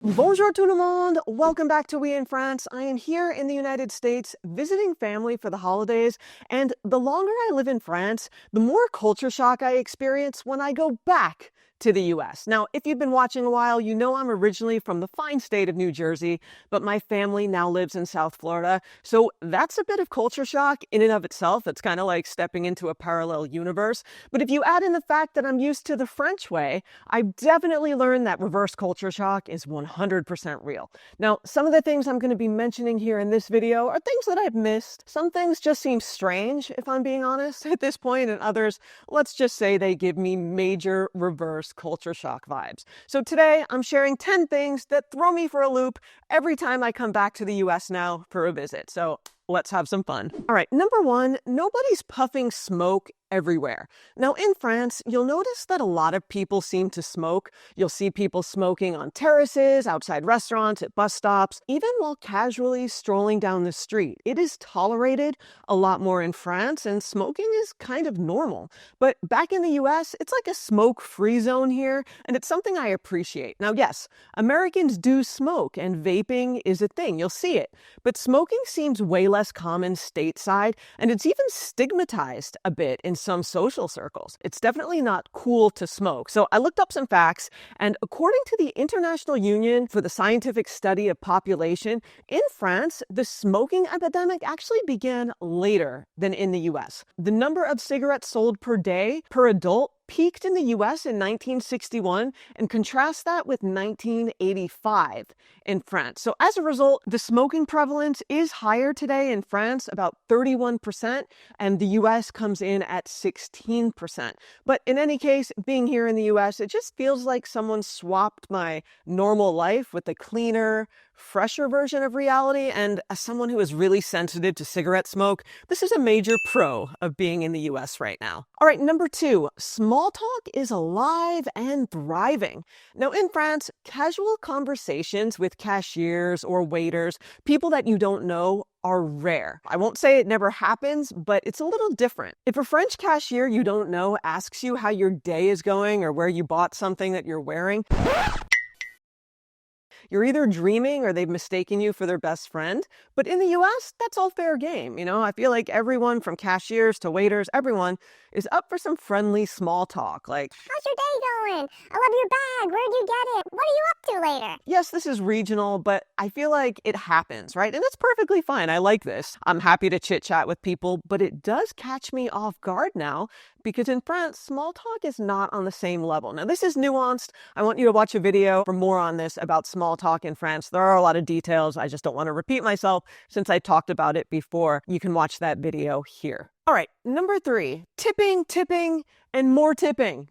Bonjour tout le monde! Welcome back to We in France. I am here in the United States visiting family for the holidays, and the longer I live in France, the more culture shock I experience when I go back to the US. Now, if you've been watching a while, you know I'm originally from the fine state of New Jersey, but my family now lives in South Florida, so that's a bit of culture shock in and of itself. It's kind of like stepping into a parallel universe. But if you add in the fact that I'm used to the French way, I've definitely learned that reverse culture shock is 100% real. Now, some of the things I'm going to be mentioning here in this video are things that I've missed. Some things just seem strange, if I'm being honest, at this point, and others, let's just say they give me major reverse culture shock vibes. So today, I'm sharing 10 things that throw me for a loop every time I come back to the US now for a visit. So let's have some fun. All right, number one, nobody's puffing smoke everywhere. Now, in France, you'll notice that a lot of people seem to smoke. You'll see people smoking on terraces, outside restaurants, at bus stops, even while casually strolling down the street. It is tolerated a lot more in France, and smoking is kind of normal. But back in the US, it's like a smoke-free zone here, and it's something I appreciate. Now, yes, Americans do smoke, and vaping is a thing. You'll see it. But smoking seems way less common stateside, and it's even stigmatized a bit in some social circles. It's definitely not cool to smoke. So I looked up some facts, and according to the International Union for the Scientific Study of Population, in France, the smoking epidemic actually began later than in the US. The number of cigarettes sold per day per adult peaked in the US in 1961 and contrast that with 1985 in France. So as a result, the smoking prevalence is higher today in France, about 31%, and the US comes in at 16%. But in any case, being here in the US, it just feels like someone swapped my normal life with a cleaner, fresher version of reality, and as someone who is really sensitive to cigarette smoke, this is a major pro of being in the US right now. All right, number two, small talk is alive and thriving. Now in France, casual conversations with cashiers or waiters, people that you don't know, are rare. I won't say it never happens, but it's a little different. If a French cashier you don't know asks you how your day is going or where you bought something that you're wearing, you're either dreaming or they've mistaken you for their best friend. But in the US, that's all fair game. You know, I feel like everyone from cashiers to waiters, everyone is up for some friendly small talk. Like, how's your day going? I love your bag. Where'd you get it? What are you up to later? yes, this is regional, but I feel like it happens, right? And it's perfectly fine. I like this. I'm happy to chit chat with people, but it does catch me off guard now because in France, small talk is not on the same level. Now, this is nuanced. I want you to watch a video for more on this about small talk in France. There are a lot of details. I just don't want to repeat myself since I talked about it before. You can watch that video here. All right, number three, tipping, and more tipping.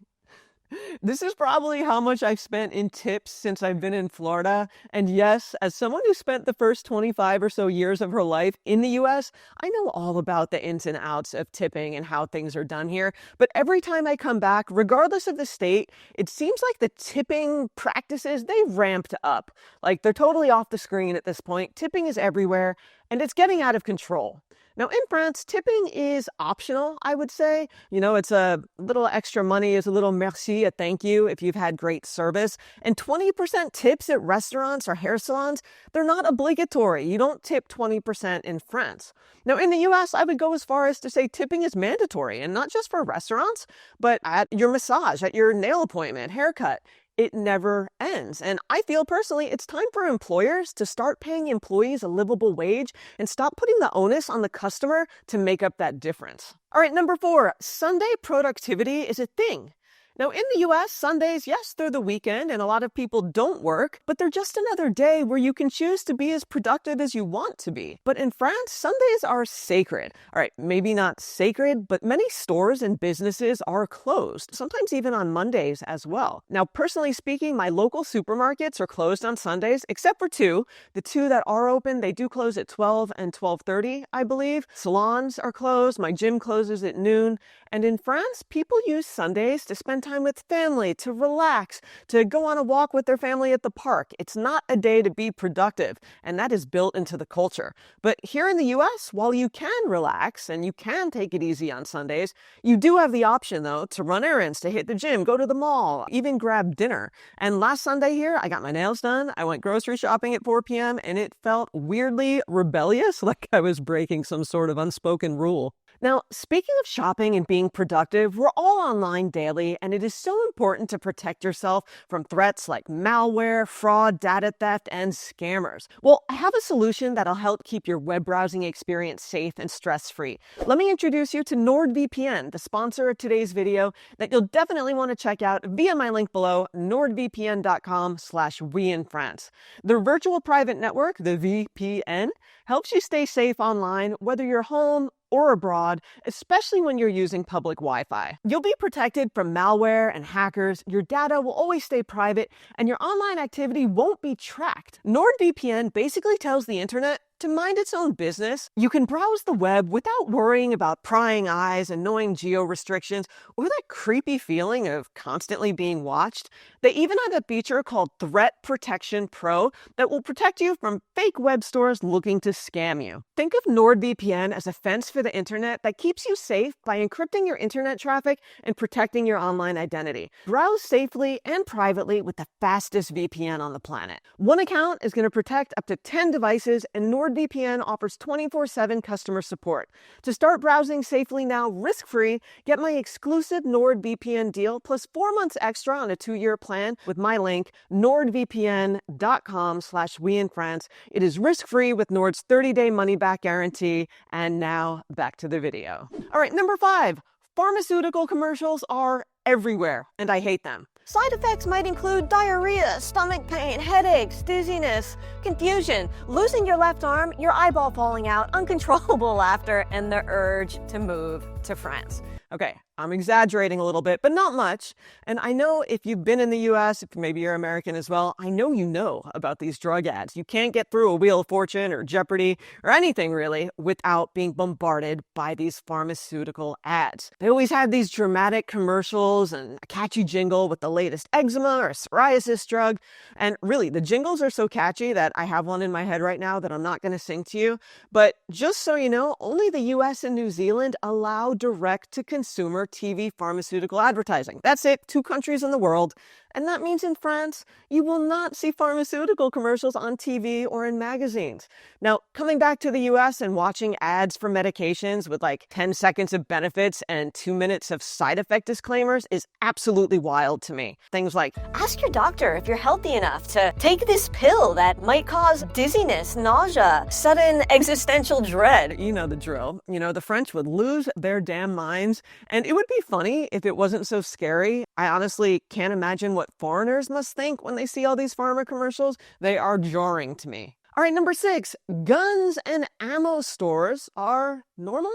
This is probably how much I've spent in tips since I've been in Florida. And yes, as someone who spent the first 25 or so years of her life in the US, I know all about the ins and outs of tipping and how things are done here. But every time I come back, regardless of the state, it seems like the tipping practices, they've ramped up. Like they're totally off the screen at this point. Tipping is everywhere and it's getting out of control. Now, in France, tipping is optional, I would say. You know, it's a little extra money, is a little merci, a thank you if you've had great service. And 20% tips at restaurants or hair salons, they're not obligatory. You don't tip 20% in France. Now, in the US, I would go as far as to say tipping is mandatory, and not just for restaurants, but at your massage, at your nail appointment, haircut. It never ends. And I feel personally it's time for employers to start paying employees a livable wage and stop putting the onus on the customer to make up that difference. All right, number four, Sunday productivity is a thing. Now, in the US, Sundays, yes, they're the weekend and a lot of people don't work, but they're just another day where you can choose to be as productive as you want to be. But in France, Sundays are sacred. All right, maybe not sacred, but many stores and businesses are closed, sometimes even on Mondays as well. Now, personally speaking, my local supermarkets are closed on Sundays, except for two. The two that are open, they do close at 12 and 12:30, I believe. Salons are closed. My gym closes at noon. And in France, people use Sundays to spend time time with family, to relax, to go on a walk with their family at the park. It's not a day to be productive, and that is built into the culture. But here in the U.S., while you can relax and you can take it easy on Sundays, you do have the option, though, to run errands, to hit the gym, go to the mall, even grab dinner. And last Sunday here, I got my nails done. I went grocery shopping at 4 p.m., and it felt weirdly rebellious, like I was breaking some sort of unspoken rule. Now, speaking of shopping and being productive, we're all online daily, and it is so important to protect yourself from threats like malware, fraud, data theft, and scammers. Well, I have a solution that'll help keep your web browsing experience safe and stress-free. Let me introduce you to NordVPN, the sponsor of today's video, that you'll definitely want to check out via my link below, nordvpn.com/weinfrance. Their virtual private network, the VPN, helps you stay safe online, whether you're home or abroad, especially when you're using public Wi-Fi. You'll be protected from malware and hackers, your data will always stay private, and your online activity won't be tracked. NordVPN basically tells the internet to mind its own business. You can browse the web without worrying about prying eyes, annoying geo restrictions, or that creepy feeling of constantly being watched. They even have a feature called Threat Protection Pro that will protect you from fake web stores looking to scam you. Think of NordVPN as a fence for the internet that keeps you safe by encrypting your internet traffic and protecting your online identity. Browse safely and privately with the fastest VPN on the planet. One account is going to protect up to 10 devices, and NordVPN offers 24/7 customer support. To start browsing safely now, risk-free, get my exclusive NordVPN deal plus 4 months extra on a 2-year plan with my link, nordvpn.com/weinfrance. It is risk-free with Nord's 30-day money-back guarantee. And now, back to the video. All right, number 5. Pharmaceutical commercials are everywhere, and I hate them. Side effects might include diarrhea, stomach pain, headaches, dizziness, confusion, losing your left arm, your eyeball falling out, uncontrollable laughter, and the urge to move to France. Okay, I'm exaggerating a little bit, but not much. And I know if you've been in the U.S., if maybe you're American as well, I know you know about these drug ads. You can't get through a Wheel of Fortune or Jeopardy or anything really without being bombarded by these pharmaceutical ads. They always have these dramatic commercials and a catchy jingle with the latest eczema or psoriasis drug. And really, the jingles are so catchy that I have one in my head right now that I'm not going to sing to you. But just so you know, only the U.S. and New Zealand allow direct-to-consumer TV pharmaceutical advertising. That's it, 2 countries in the world. And that means in France, you will not see pharmaceutical commercials on TV or in magazines. Now, coming back to the US and watching ads for medications with like 10 seconds of benefits and 2 minutes of side effect disclaimers is absolutely wild to me. Things like, ask your doctor if you're healthy enough to take this pill that might cause dizziness, nausea, sudden existential dread. you know the drill. You know, the French would lose their damn minds, and it would be funny if it wasn't so scary. I honestly can't imagine what foreigners must think when they see all these pharma commercials. They are jarring to me. All right, number 6, guns and ammo stores are normal?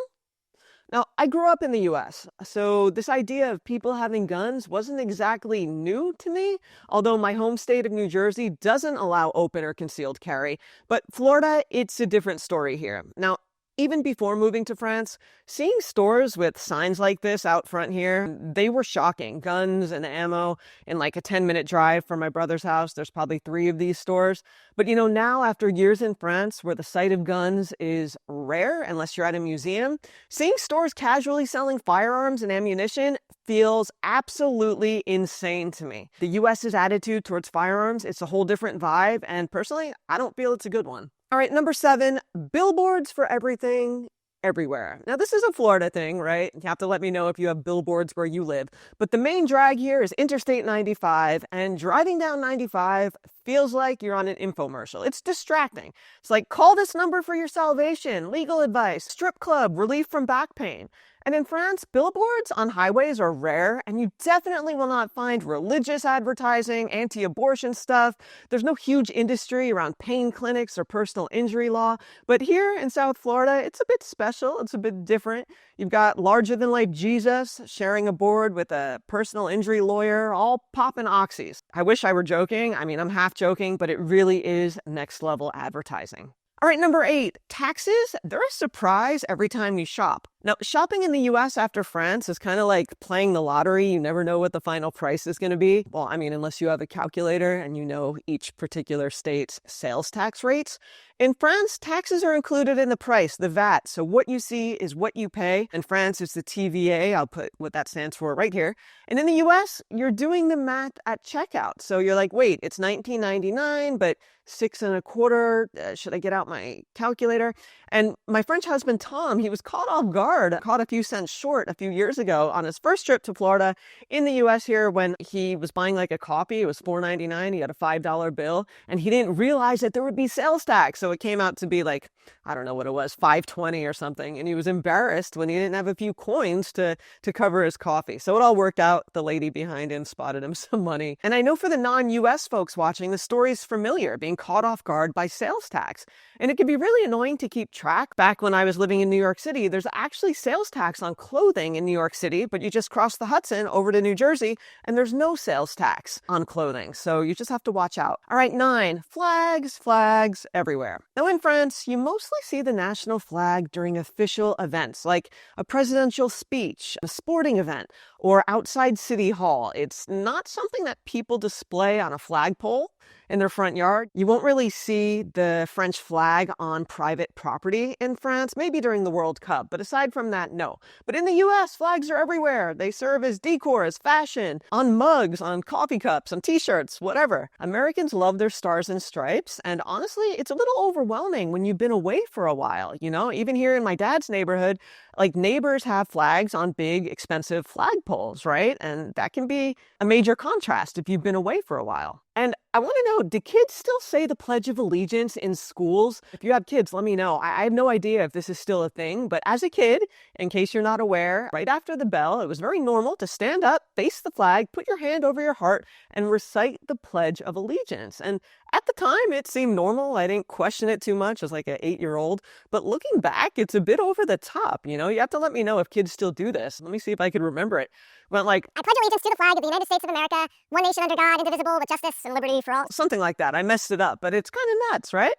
Now, I grew up in the US, so this idea of people having guns wasn't exactly new to me, although my home state of New Jersey doesn't allow open or concealed carry. But Florida, it's a different story here. Now, even before moving to France, seeing stores with signs like this out front here, they were shocking. Guns and ammo in like a 10-minute drive from my brother's house. There's probably 3 of these stores. But you know, now after years in France where the sight of guns is rare unless you're at a museum, seeing stores casually selling firearms and ammunition feels absolutely insane to me. The US's attitude towards firearms, it's a whole different vibe, and personally, I don't feel it's a good one. All right, number 7, billboards for everything, everywhere. Now, this is a Florida thing, right? You have to let me know if you have billboards where you live. But the main drag here is Interstate 95, and driving down 95 feels like you're on an infomercial. It's distracting. It's like, call this number for your salvation, legal advice, strip club, relief from back pain. And in France, billboards on highways are rare, and you definitely will not find religious advertising, anti-abortion stuff. There's no huge industry around pain clinics or personal injury law. But here in South Florida, it's a bit special. It's a bit different. You've got larger-than-life Jesus sharing a board with a personal injury lawyer, all popping oxys. I wish I were joking. I mean, I'm half joking, but it really is next-level advertising. All right, number 8, taxes, they're a surprise every time you shop. Now, shopping in the US after France is kind of like playing the lottery. You never know what the final price is going to be. Well, I mean, unless you have a calculator and you know each particular state's sales tax rates. In France, taxes are included in the price, the VAT. So what you see is what you pay. In France, it's the TVA. I'll put what that stands for right here. And in the US, you're doing the math at checkout. So you're like, wait, it's $19.99, but 6.25. Should I get out my calculator? And my French husband, Tom, he was caught off guard, caught a few cents short a few years ago on his first trip to Florida in the US here when he was buying like a coffee. It was $4.99. He had a $5 bill and he didn't realize that there would be sales tax. So it came out to be like, I don't know what it was, $5.20 or something. And he was embarrassed when he didn't have a few coins to cover his coffee. So it all worked out. The lady behind him spotted him some money. And I know for the non-US folks watching, the story's familiar, being caught off guard by sales tax. And it can be really annoying to keep track. Back when I was living in New York City, there's actually sales tax on clothing in New York City, but you just cross the Hudson over to New Jersey and there's no sales tax on clothing. So you just have to watch out. All right, 9, flags everywhere. Now in France, you mostly see the national flag during official events like a presidential speech, a sporting event, or outside City Hall. It's not something that people display on a flagpole in their front yard. You won't really see the French flag on private property in France, maybe during the World Cup, but aside from that, no. But in the US, flags are everywhere. They serve as decor, as fashion, on mugs, on coffee cups, on t-shirts, whatever. Americans love their stars and stripes, and honestly, it's a little overwhelming when you've been away for a while, you know? Even here in my dad's neighborhood, like neighbors have flags on big, expensive flagpoles, right? And that can be a major contrast if you've been away for a while. And I want to know, do kids still say the Pledge of Allegiance in schools? If you have kids, let me know. I have no idea if this is still a thing, but as a kid, in case you're not aware, right after the bell, it was very normal to stand up, face the flag, put your hand over your heart, and recite the Pledge of Allegiance. And at the time, it seemed normal. I didn't question it too much as like an 8-year-old. But looking back, it's a bit over the top. You know, you have to let me know if kids still do this. Let me see if I could remember it. Went like, I pledge allegiance to the flag of the United States of America, one nation under God, indivisible, with justice and liberty for all. Something like that. I messed it up, but it's kind of nuts, right?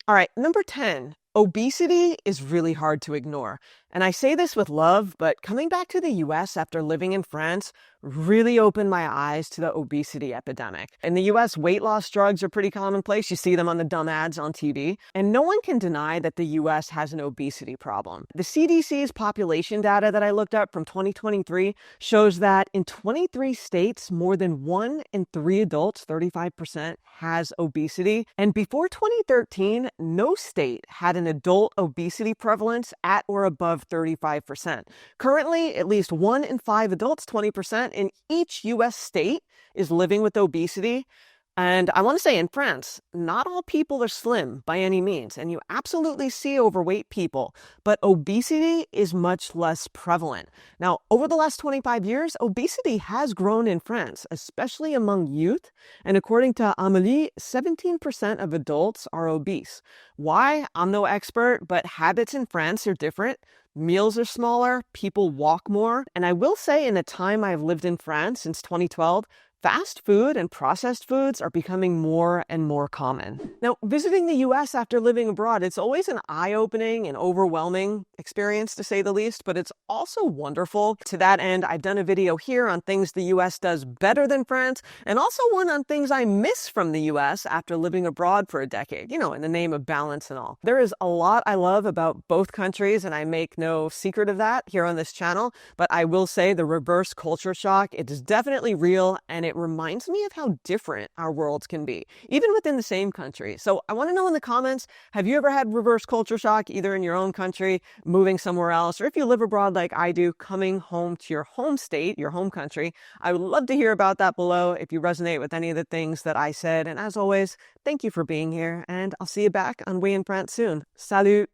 All right, number 10. Obesity is really hard to ignore. And I say this with love, but coming back to the US after living in France really opened my eyes to the obesity epidemic. In the US, weight loss drugs are pretty commonplace. You see them on the dumb ads on TV. And no one can deny that the US has an obesity problem. The CDC's population data that I looked up from 2023 shows that in 23 states, more than 1 in 3 adults, 35%, has obesity. And before 2013, no state had an adult obesity prevalence at or above 35%. Currently, at least 1 in 5 adults, 20%, in each US state is living with obesity. And I want to say in France, not all people are slim by any means, and you absolutely see overweight people, but obesity is much less prevalent. Now, over the last 25 years, obesity has grown in France, especially among youth. And according to Amélie, 17% of adults are obese. Why? I'm no expert, but habits in France are different. Meals are smaller, people walk more. And I will say in the time I've lived in France since 2012, fast food and processed foods are becoming more and more common. Now, visiting the US after living abroad, it's always an eye-opening and overwhelming experience, to say the least, but it's also wonderful. To that end, I've done a video here on things the US does better than France, and also one on things I miss from the US after living abroad for a decade, you know, in the name of balance and all. There is a lot I love about both countries, and I make no secret of that here on this channel, but I will say the reverse culture shock, it is definitely real, and it reminds me of how different our worlds can be, even within the same country. So I want to know in the comments, have you ever had reverse culture shock, either in your own country, moving somewhere else, or if you live abroad like I do, coming home to your home state, your home country? I would love to hear about that below if you resonate with any of the things that I said. And as always, thank you for being here, and I'll see you back on We in France soon. Salut!